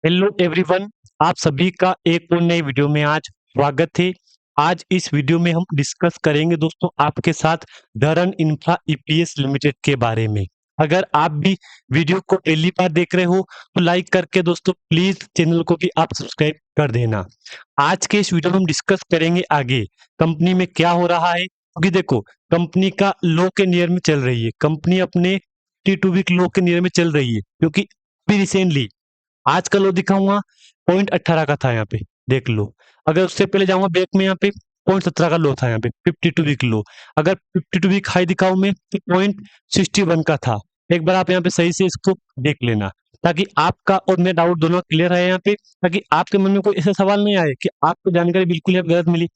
Hello everyone. आप सभी का एक और नई वीडियो में आज स्वागत है। आज इस वीडियो में हम डिस्कस करेंगे दोस्तों आपके साथ धरन इंफ्रा ईपीएस लिमिटेड के बारे में। अगर आप भी वीडियो को पहली बार देख रहे हो तो लाइक करके दोस्तों प्लीज चैनल को भी आप सब्सक्राइब कर देना। आज के इस वीडियो में हम डिस्कस करेंगे आगे कंपनी में क्या हो रहा है, क्योंकि देखो कंपनी का लो के नियर में चल रही है। कंपनी अपने 52 वीक लो के नियर में चल रही है, क्योंकि अभी रिसेंटली आज का लो दिखाऊंगा 0.18 का था यहाँ पे, देख लो। अगर उससे पहले जाऊंगा बैक में, यहाँ पे 0.17 का लो था यहाँ पे 52 वीक लो। अगर 52 वीक हाई दिखाऊं मैं तो 0.61 का था। एक बार आप यहाँ पे सही से इसको देख लेना, ताकि आपका और मेरा डाउट दोनों क्लियर है यहाँ पे, ताकि आपके मन में कोई ऐसा सवाल नहीं आए कि आपको जानकारी बिल्कुल यहाँ पे गलत मिली।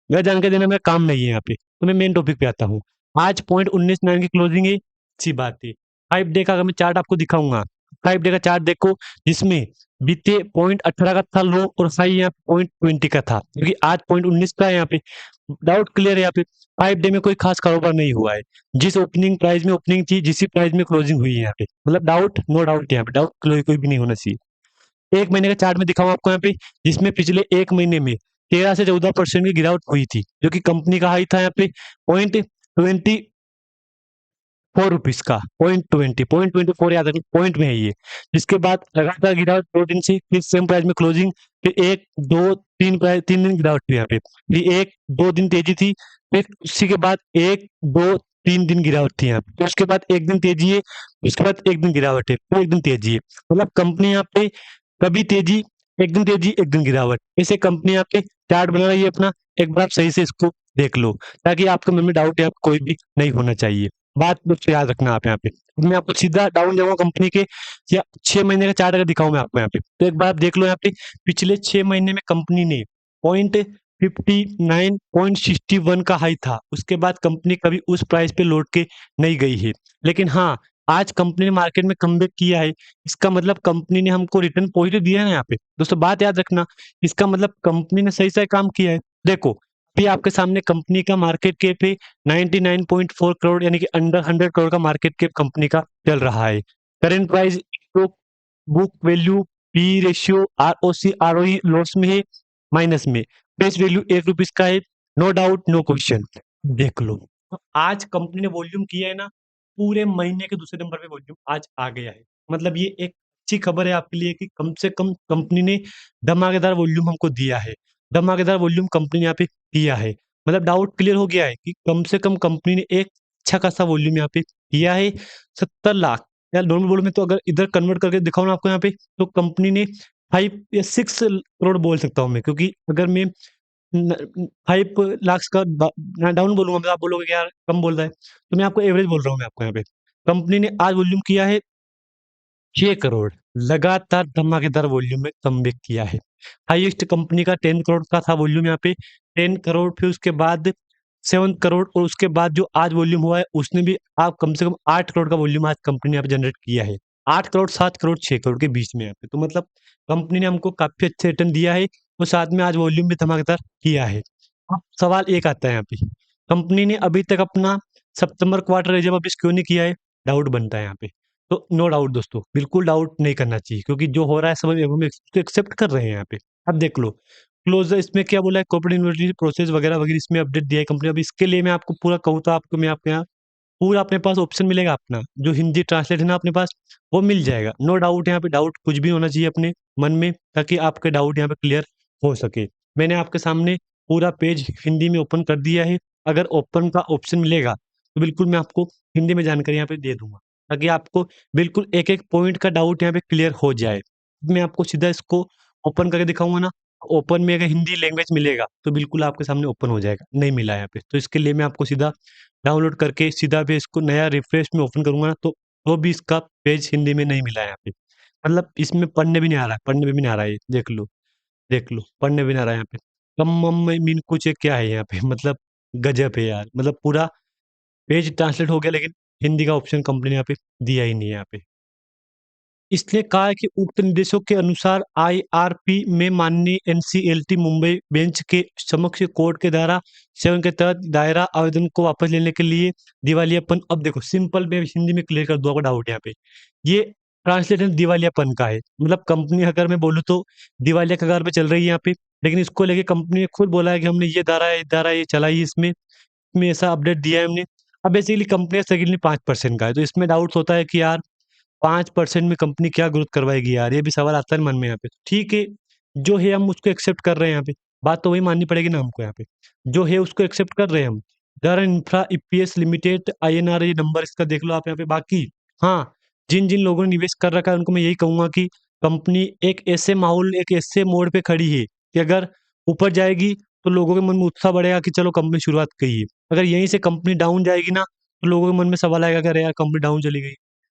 गलत जानकारी देना मेरा काम नहीं है यहाँ पे। तो मैं मेन टॉपिक पे आता हूँ। आज 0.19 की क्लोजिंग है, अच्छी बात है। 5 डे का अगर मैं चार्ट आपको दिखाऊंगा, 5 डे का चार्ट देखो, जिसमें बीते 0.18 का था लो और हाई यहाँ 0.20 का था, क्योंकि आज 0.19 का है यहाँ पे। डाउट क्लियर है यहाँ पे। 5 डे में कोई खास कारोबार नहीं हुआ है। जिस ओपनिंग प्राइस में ओपनिंग थी, जिसी प्राइस में क्लोजिंग हुई है यहाँ पे, मतलब डाउट नो डाउट यहाँ पे, डाउट कोई भी नहीं होना चाहिए। एक महीने का चार्ट में दिखाऊं आपको यहाँ पे, जिसमें पिछले एक महीने में 13 से 14% की गिरावट हुई थी, जो कि कंपनी का हाई था यहाँ पे 0.24 रुपीज का। 0.24 याद रखना, पॉइंट में है ये। जिसके बाद लगातार गिरावट 2 दिन से, फिर सेम प्राइस में क्लोजिंग, फिर 1 2 3 प्राइस 3 दिन गिरावट थी यहाँ पे, फिर 1 2 दिन तेजी थी, फिर उसी के बाद 1 2 3 दिन गिरावट थी यहाँ पे, फिर उसके बाद एक दिन तेजी है, उसके बाद एक दिन गिरावट है, फिर एक दिन तेजी है। मतलब कंपनी यहाँ पे कभी तेजी, एक दिन तेजी एक दिन गिरावट, ऐसे कंपनी यहाँ पे चार्ट बना रही है अपना। एक बार आप सही से इसको देख लो, ताकि आपके मन में डाउट या कोई भी नहीं होना चाहिए। बात मुझसे याद रखना आप यहाँ पे। मैं आपको सीधा डाउन जाऊंगा कंपनी के, या 6 महीने का चार्ट अगर दिखाऊं मैं आपको यहाँ पे, तो एक बार आप देख लो यहाँ पे। पिछले 6 महीने में कंपनी ने 0.59 0.61 का हाई था, उसके बाद कंपनी कभी उस प्राइस पे लौट के नहीं गई है। लेकिन हाँ, आज कंपनी ने मार्केट में कमबैक किया है। इसका मतलब कंपनी ने हमको रिटर्न पॉजिटिव दिया है ना यहाँ पे दोस्तों, बात याद रखना। इसका मतलब कंपनी ने सही सही काम किया है। देखो अभी आपके सामने कंपनी का मार्केट कैप है 99.4 करोड़, यानी कि अंडर 100 करोड़ का मार्केट कैप कंपनी का चल रहा है। Current price, stock book value, P ratio, ROC ROE loss में है, माइनस में। फेस वैल्यू 1 रुपीज का है, नो डाउट नो क्वेश्चन। देख लो, तो आज कंपनी ने वॉल्यूम किया है ना, पूरे महीने के दूसरे नंबर पे वॉल्यूम आज आ गया है। मतलब ये एक अच्छी खबर है आपके लिए कि कम से कम कंपनी ने धमाकेदार वॉल्यूम हमको दिया है। धमाकेदार वॉल्यूम कंपनी ने यहाँ पे किया है। मतलब डाउट क्लियर हो गया है कि कम से कम कंपनी ने एक अच्छा खासा वॉल्यूम यहाँ पे किया है। 70 लाख, या नॉर्मल बोलो मैं तो अगर इधर कन्वर्ट करके दिखाऊं ना आपको यहाँ पे, तो कंपनी ने 5 या 6 करोड़ बोल सकता हूँ मैं, क्योंकि अगर मैं 5 लाख का डाउन बोलूंगा मैं, आप बोलोगे कि यार कम बोल रहा है, तो मैं आपको एवरेज बोल रहा हूँ मैं आपको यहाँ पे। कंपनी ने आज वॉल्यूम किया है 6 करोड़। लगातार धमाकेदार वॉल्यूम में कमबैक किया है। हाईएस्ट कंपनी का 10 करोड़ का था वॉल्यूम यहाँ पे, 10 करोड़, फिर उसके बाद 7 करोड़, और उसके बाद जो आज वॉल्यूम हुआ है उसने भी आप कम से कम 8 करोड़ का वॉल्यूम आज कंपनी ने यहाँ पे जनरेट किया है। 8 करोड़, 7 करोड़, 6 करोड़ के बीच में यहाँ पे, तो मतलब कंपनी ने हमको काफी अच्छे रिटर्न दिया है, और साथ में आज वॉल्यूम भी धमाकेदार किया है। अब सवाल एक आता है यहाँ पे, कंपनी ने अभी तक अपना सितंबर क्वार्टर रिजर्व वापस क्यों नहीं किया है? डाउट बनता है यहाँ पे। तो नो डाउट दोस्तों, बिल्कुल डाउट नहीं करना चाहिए, क्योंकि जो हो रहा है सब हम एक्सेप्ट कर रहे हैं यहाँ पे। अब देख लो क्लोजर इसमें क्या बोला है, कॉर्पोरेट इन्वेंटरी प्रोसेस वगैरह वगैरह इसमें अपडेट दिया है कंपनी। अब इसके लिए मैं आपको पूरा कहूँ तो आपको मैं आपके यहाँ पूरा अपने पास ऑप्शन मिलेगा, अपना जो हिंदी ट्रांसलेट है ना अपने पास, वो मिल जाएगा। नो डाउट यहाँ पे, डाउट कुछ भी होना चाहिए अपने मन में, ताकि आपके डाउट यहाँ पे क्लियर हो सके। मैंने आपके सामने पूरा पेज हिंदी में ओपन कर दिया है। अगर ओपन का ऑप्शन मिलेगा तो बिल्कुल मैं आपको हिंदी में जानकारी यहाँ पे दे दूंगा, ताकि आपको बिल्कुल एक एक पॉइंट का डाउट यहाँ पे क्लियर हो जाए। मैं आपको सीधा इसको ओपन करके दिखाऊंगा ना, ओपन में अगर हिंदी लैंग्वेज मिलेगा तो बिल्कुल आपके सामने ओपन हो जाएगा। नहीं मिला यहाँ पे, तो इसके लिए मैं आपको सीधा डाउनलोड करके सीधा भी इसको नया रिफ्रेश में ओपन करूंगा ना, तो भी इसका पेज हिंदी में नहीं मिला है यहाँ पे। मतलब इसमें पढ़ने भी नहीं आ रहा है, पढ़ने में भी नहीं आ रहा है ये, देख लो, देख लो, पढ़ने भी नहीं आ रहा है यहाँ पे। कम में मीन कुछ है क्या है यहाँ पे मतलब गजब है यार। मतलब पूरा पेज ट्रांसलेट हो गया, लेकिन हिंदी का ऑप्शन कंपनी ने यहाँ पे दिया ही नहीं है यहाँ पे। इसने कहा है कि उक्त निर्देशों के अनुसार आईआरपी में माननीय एनसीएलटी मुंबई बेंच के समक्ष कोर्ट के धारा 7 के तहत दायरा आवेदन को वापस लेने के लिए दिवालियापन। अब देखो सिंपल में हिंदी में क्लियर कर दूंगा डाउट यहाँ पे। ये ट्रांसलेशन दिवालियापन का है। मतलब कंपनी अगर मैं बोलूँ तो दिवालिया कगार पे चल रही है यहाँ पे, लेकिन इसको लेके कंपनी ने खुद बोला है कि हमने ये धारा ये चलाई है इसमें ऐसा अपडेट दिया है हमने। अब बेसिकली कंपनी का सेकंडली 5% का है, तो इसमें डाउट्स होता है कि यार 5% में कंपनी क्या ग्रोथ करवाएगी यार? ये भी सवाल आता है मन में यहाँ पे। ठीक है, जो है हम उसको एक्सेप्ट कर रहे हैं यहाँ पे। बात तो वही माननी पड़ेगी ना हमको यहाँ पे। जो है उसको एक्सेप्ट कर रहे हैं हम। दर इंफ्रा ईपीएस लिमिटेड आईएनआर ये नंबर इसका देख लो आप यहाँ पे। बाकी हाँ, जिन-जिन लोगों ने निवेश कर रखा है उनको मैं यही कहूँगा कि कंपनी एक ऐसे माहौल, एक ऐसे मोड़ पे खड़ी है कि अगर ऊपर जाएगी तो लोगों के मन में उत्साह बढ़ेगा कि चलो कंपनी शुरुआत की है। अगर यहीं से कंपनी डाउन जाएगी ना, तो लोगों के मन में सवाल आएगा कि अरे यार कंपनी डाउन चली गई।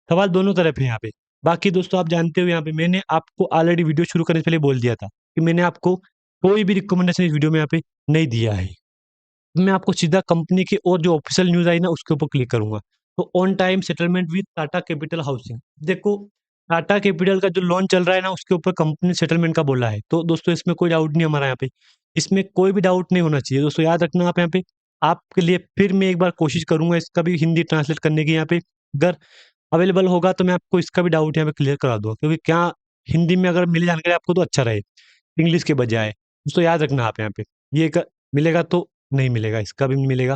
सवाल दोनों तरफ है यहाँ पे। बाकी दोस्तों आप जानते हो यहाँ पे मैंने आपको ऑलरेडी वीडियो शुरू करने से पहले बोल दिया था कि मैंने आपको कोई भी रिकमेंडेशन इस वीडियो में यहाँ पे नहीं दिया है। मैं आपको सीधा कंपनी की और जो ऑफिशियल न्यूज़ आई ना उसके ऊपर क्लिक करूँगा। तो on time settlement with Tata capital housing. देखो टाटा कैपिटल का जो लोन चल रहा है ना उसके ऊपर कंपनी ने सेटलमेंट का बोला है। तो दोस्तों इसमें कोई डाउट नहीं हमारा यहाँ पे। इसमें कोई भी डाउट नहीं होना चाहिए। दोस्तों याद रखना आप यहाँ पे। आपके लिए फिर मैं एक बार कोशिश करूँगा इसका भी हिंदी ट्रांसलेट करने की यहाँ पे। अगर अवेलेबल होगा तो मैं आपको इसका भी डाउट यहाँ पे क्लियर करा दूँगा क्योंकि क्या हिंदी में अगर मिल जानकारी आपको तो अच्छा रहे, इंग्लिश के बजाय। दोस्तों याद रखना आप यहाँ पे। ये क मिलेगा तो नहीं मिलेगा, इसका भी नहीं मिलेगा।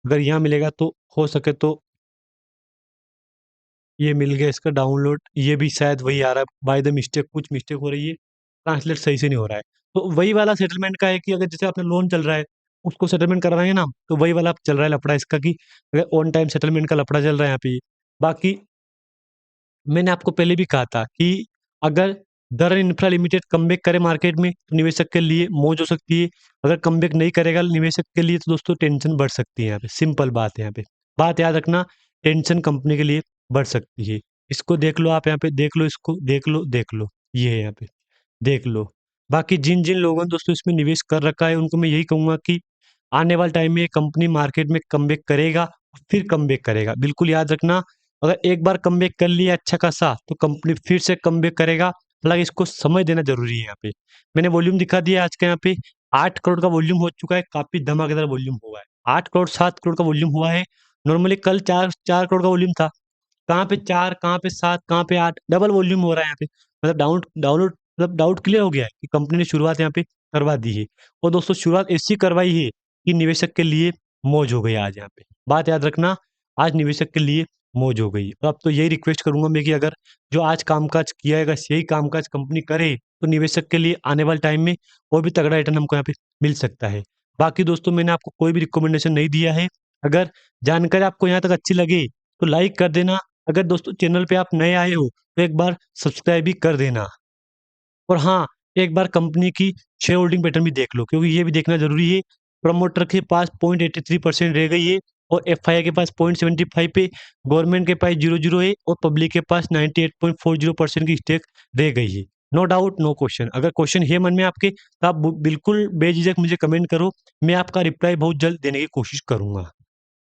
अगर यहाँ मिलेगा तो हो सके तो ये मिल गया इसका डाउनलोड, ये भी शायद वही आ रहा है, बाय द मिस्टेक कुछ मिस्टेक हो रही है, ट्रांसलेट सही से नहीं हो रहा है। तो वही वाला सेटलमेंट का है कि अगर जैसे आपने लोन चल रहा है, उसको सेटलमेंट करवाएँगे ना, तो वही वाला चल रहा है लफड़ा इसका कि अगर ऑन टाइम सेटलमेंट का लफड़ा चल रहा है यहाँ पे। बाकी मैंने आपको पहले भी कहा था कि अगर दरन इंफ्रा लिमिटेड कमबैक करे मार्केट में तो निवेशक के लिए मौज हो सकती है। अगर कमबैक नहीं करेगा निवेशक के लिए तो दोस्तों टेंशन बढ़ सकती है यहाँ पे। सिंपल बात है यहाँ पे। बात याद रखना टेंशन कंपनी के लिए बढ़ सकती है। इसको देख लो आप यहाँ पे देख लो इसको देख लो। ये है यहाँ पे, देख लो। बाकी जिन-जिन लोगों ने दोस्तों इसमें निवेश कर रखा है उनको मैं यही कहूँगा कि आने वाले टाइम में ये कंपनी मार्केट में कमबैक करेगा, फिर कमबैक करेगा। बिल्कुल याद रखना अगर एक बार कमबैक कर लिया अच्छा खासा, तो कंपनी फिर से कमबैक करेगा। हालाँकि इसको समय देना ज़रूरी है यहाँ पे। मैंने वॉल्यूम दिखा दिया आज का यहाँ पे 8 करोड़ का वॉल्यूम हो चुका है, काफ़ी धमाकेदार वॉल्यूम हुआ है। 8 करोड़ 7 करोड़ का वॉल्यूम हुआ है। नॉर्मली कल 4 करोड़ का वॉल्यूम था। कहाँ पे 4 कहाँ पे 7 कहाँ पे 8 डबल वॉल्यूम हो रहा है यहाँ पे। मतलब डाउट क्लियर हो गया है कि कंपनी ने शुरुआत यहाँ पे करवा दी है। और दोस्तों शुरुआत ऐसी करवाई है कि निवेशक के लिए मौज हो गई आज यहाँ पे। बात याद रखना आज निवेशक के लिए मौज हो गई। तो अब तो यही रिक्वेस्ट करूँगा मैं कि अगर जो आज कामकाज किया है अगर यही कामकाज कंपनी करे तो निवेशक के लिए आने वाले टाइम में और भी तगड़ा रिटर्न हमको यहाँ पे मिल सकता है। बाकी दोस्तों मैंने आपको कोई भी रिकमेंडेशन नहीं दिया है। अगर जानकारी आपको यहाँ तक अच्छी लगी तो लाइक कर देना। अगर दोस्तों चैनल पे आप नए आए हो तो एक बार सब्सक्राइब भी कर देना। और हाँ, एक बार कंपनी की शेयर होल्डिंग पैटर्न भी देख लो क्योंकि ये भी देखना ज़रूरी है। प्रमोटर के पास 0.83% रह गई है और एफआईआई के पास 0.75 पे, गवर्नमेंट के पास 0.00 है और पब्लिक के पास 98.40% की स्टेक रह गई है। No doubt, no question. अगर क्वेश्चन है मन में आपके तो आप बु बिल्कुल बेझिझक मुझे कमेंट करो। मैं आपका रिप्लाई बहुत जल्द देने की कोशिश करूँगा।